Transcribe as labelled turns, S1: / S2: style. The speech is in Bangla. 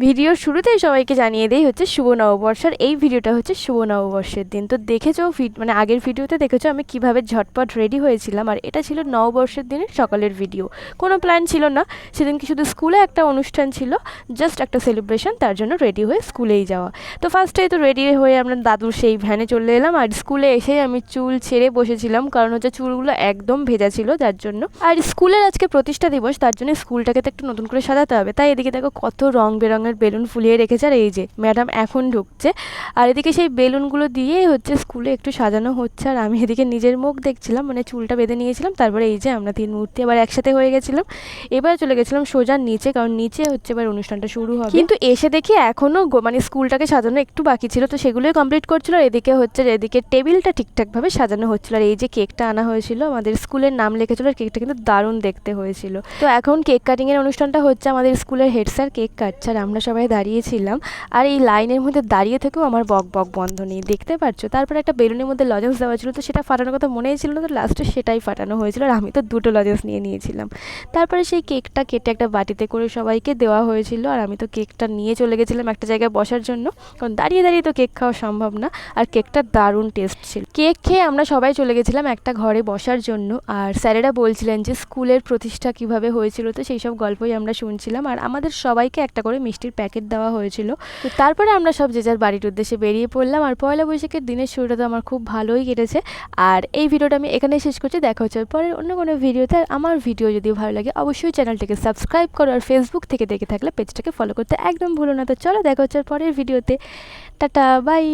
S1: ভিডিওর শুরুতেই সবাইকে জানিয়ে দেই হচ্ছে শুভ নববর্ষের এই ভিডিওটা হচ্ছে শুভ নববর্ষের দিন। তো দেখেছো মানে আগের ভিডিওতে দেখেছো আমি কিভাবে ঝটপট রেডি হয়েছিলাম, আর এটা ছিল নববর্ষের দিনের সকালের ভিডিও। কোনো প্ল্যান ছিল না, সেদিনকে শুধু স্কুলে একটা অনুষ্ঠান ছিল, জাস্ট একটা সেলিব্রেশন, তার জন্য রেডি হয়ে স্কুলেই যাওয়া। তো ফার্স্টেই তো রেডি হয়ে আমরা দাদুর সেই ভ্যানে চলে এলাম, আর স্কুলে এসেই আমি চুল ছেড়ে বসেছিলাম, কারণ হচ্ছে চুলগুলো একদম ভেজা ছিল যার জন্য। আর স্কুলের আজকে প্রতিষ্ঠা দিবস, তার জন্য স্কুলটাকে তো একটু নতুন করে সাজাতে হবে, তাই এদিকে দেখো কত রং বেরঙের বেলুন ফুলিয়ে রেখেছে। আর এই যে ম্যাডাম এখন ঢুকছে, আর এদিকে সেই বেলুনগুলো দিয়েই হচ্ছে স্কুলে একটু সাজানো হচ্ছে। আর আমি এদিকে নিজের মুখ দেখছিলাম, মানে চুলটা বেঁধে নিয়েছিলাম। তারপরে এই যে আমরা তিন মূর্তি আবার একসাথে হয়ে গেছিলাম। এবার চলে গেছিলাম সোজা নিচে, কারণ নিচে হচ্ছে এবার অনুষ্ঠানটা শুরু হবে। কিন্তু এসে দেখি এখনও মানে স্কুলটাকে সাজানো একটু বাকি ছিল, তো সেগুলোই কমপ্লিট করছিল। আর এদিকে হচ্ছে এদিকে টেবিলটা ঠিকঠাকভাবে সাজানো হচ্ছিল। আর এই যে কেকটা আনা হয়েছিল, আমাদের স্কুলের নাম লেখেছিল, আর কেকটা কিন্তু দারুণ দেখতে হয়েছিল। তো এখন কেক কাটিংয়ের অনুষ্ঠানটা হচ্ছে, আমাদের স্কুলের হেড স্যার কেক কাটছে, আর আমরা সবাই দাঁড়িয়েছিলাম। আর এই লাইনের মধ্যে দাঁড়িয়ে থেকেও আমার বক বক বন্ধ নেই, দেখতে পাচ্ছ। তারপরে একটা বেলুনের মধ্যে লজেন্স দেওয়া ছিল, তো সেটা ফাটানোর কথা মনেই ছিল না, তো লাস্টে সেটাই ফাটানো হয়েছিল। আর আমি তো দুটো লজেন্স নিয়ে নিয়েছিলাম। তারপরে সেই কেকটা কেটে একটা বাটিতে করে সবাইকে দেওয়া হয়েছিল, আর আমি তো কেকটা নিয়ে চলে গেছিলাম একটা জায়গায় বসার জন্য, কারণ দাঁড়িয়ে দাঁড়িয়ে তো কেক খাওয়া সম্ভব না। আর কেকটা দারুণ টেস্ট ছিল। কেক খেয়ে আমরা সবাই চলে গেছিলাম একটা ঘরে বসার জন্য, আর স্যারেরা বলছিলেন যে স্কুলের প্রতিষ্ঠা কিভাবে হয়েছিল, তো সেই সব গল্পই আমরা শুনছিলাম। আর আমাদের সবাইকে একটা করে মিষ্টির প্যাকেট দেওয়া হয়েছিল। তো তারপরে আমরা সব যে যার বাড়ির উদ্দেশ্যে বেরিয়ে পড়লাম। আর পয়লা বৈশাখের দিনের শুরুটা তো আমার খুব ভালোই কেটেছে। আর এই ভিডিওটা আমি এখানেই শেষ করছি, দেখা হচ্ছে পরের অন্য কোনো ভিডিওতে। আর আমার ভিডিও যদি ভালো লাগে অবশ্যই চ্যানেলটাকে সাবস্ক্রাইব করো, আর ফেসবুক থেকে দেখে থাকলে পেজটাকে ফলো করতে একদম ভুলো না। তো চলো দেখা হচ্ছে পরের ভিডিওতে। Tata, by.